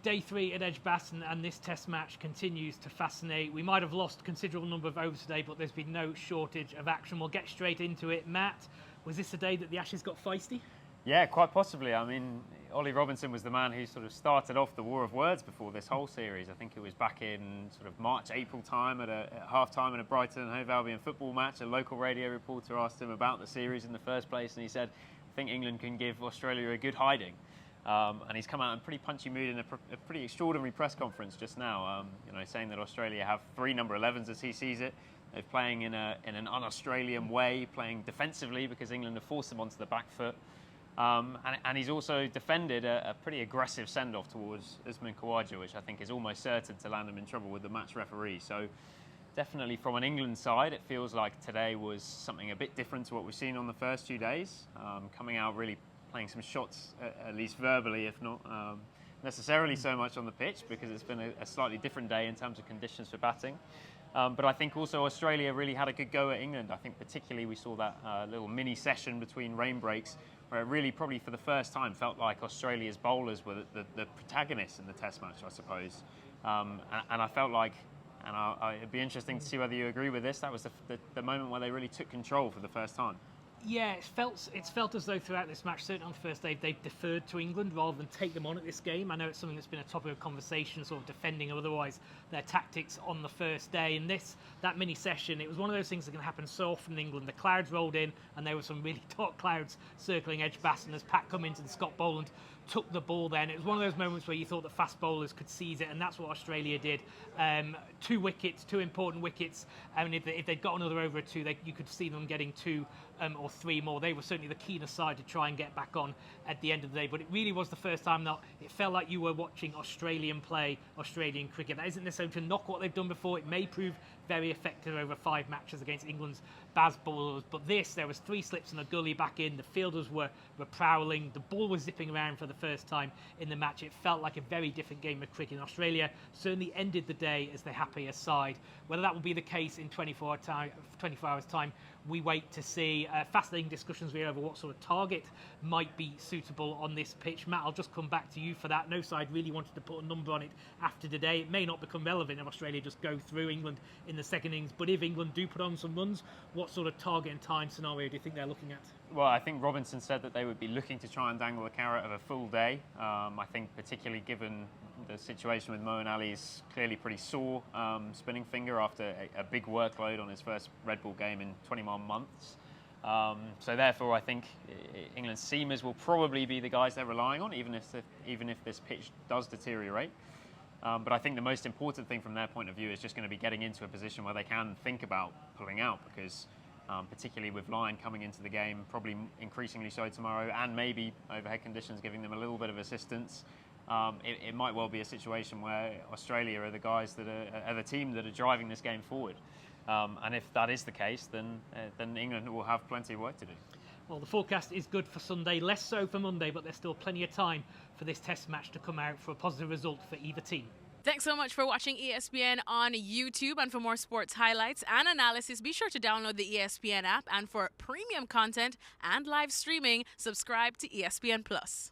day 3 at Edgbaston, and this test match continues to fascinate. We might have lost a considerable number of overs today, but there's been no shortage of action. We'll get straight into it. Matt, was this the day that the Ashes got feisty? Yeah, quite possibly. I mean, Ollie Robinson was the man who sort of started off the war of words before this whole series. I think it was back in sort of March, April time at half-time in a Brighton and Hove Albion football match. A local radio reporter asked him about the series in the first place, and he said, I think England can give Australia a good hiding. And he's come out in pretty punchy mood in a pretty extraordinary press conference just now, saying that Australia have 3 number 11s as he sees it. They're playing in an un-Australian way, playing defensively because England have forced them onto the back foot. And he's also defended a pretty aggressive send-off towards Usman Khawaja, which I think is almost certain to land him in trouble with the match referee. So definitely from an England side, it feels like today was something a bit different to what we've seen on the first 2 days. Coming out really playing some shots, at least verbally, if not necessarily so much on the pitch, because it's been a slightly different day in terms of conditions for batting. But I think also Australia really had a good go at England. I think particularly we saw that little mini session between rain breaks where it really probably for the first time felt like Australia's bowlers were the protagonists in the test match, I suppose. And I felt like, it'd be interesting to see whether you agree with this, that was the moment where they really took control for the first time. Yeah, it's felt as though throughout this match, certainly on the first day, they've deferred to England rather than take them on at this game. I know it's something that's been a topic of conversation, sort of defending or otherwise their tactics on the first day. And that mini session, it was one of those things that can happen so often in England. The clouds rolled in, and there were some really dark clouds circling Edgbaston as Pat come into the Scott Boland, took the ball then. It was one of those moments where you thought the fast bowlers could seize it, and that's what Australia did. 2 wickets, 2 important wickets. I mean, if they'd got another over or 2, you could see them getting 2 or 3 more. They were certainly the keener side to try and get back on at the end of the day. But it really was the first time that it felt like you were watching Australian play Australian cricket. That isn't necessarily to knock what they've done before. It may prove very effective over 5 matches against England's Baz bowlers. But there was 3 slips and a gully back in. The fielders were prowling. The ball was zipping around for the first time in the match. It felt like a very different game of cricket. And Australia certainly ended the day as the happier side. Whether that will be the case in 24 hours' time, we wait to see. Fascinating discussions really over what sort of target might be suitable on this pitch. Matt, I'll just come back to you for that. No side really wanted to put a number on it after today. It may not become relevant if Australia just go through England in the second innings, but if England do put on some runs, what sort of target and time scenario do you think they're looking at? Well, I think Robinson said that they would be looking to try and dangle the carrot of a full day. I think particularly given the situation with Moeen Ali's clearly pretty sore spinning finger after a big workload on his first red ball game in 21 months. So therefore, I think England's seamers will probably be the guys they're relying on, even if this pitch does deteriorate. But I think the most important thing from their point of view is just going to be getting into a position where they can think about pulling out, because particularly with Lyon coming into the game, probably increasingly so tomorrow, and maybe overhead conditions giving them a little bit of assistance, it might well be a situation where Australia are the guys that are the team that are driving this game forward. And if that is the case, then England will have plenty of work to do. Well, the forecast is good for Sunday, less so for Monday, but there's still plenty of time for this test match to come out for a positive result for either team. Thanks so much for watching ESPN on YouTube. And for more sports highlights and analysis, be sure to download the ESPN app. And for premium content and live streaming, subscribe to ESPN Plus.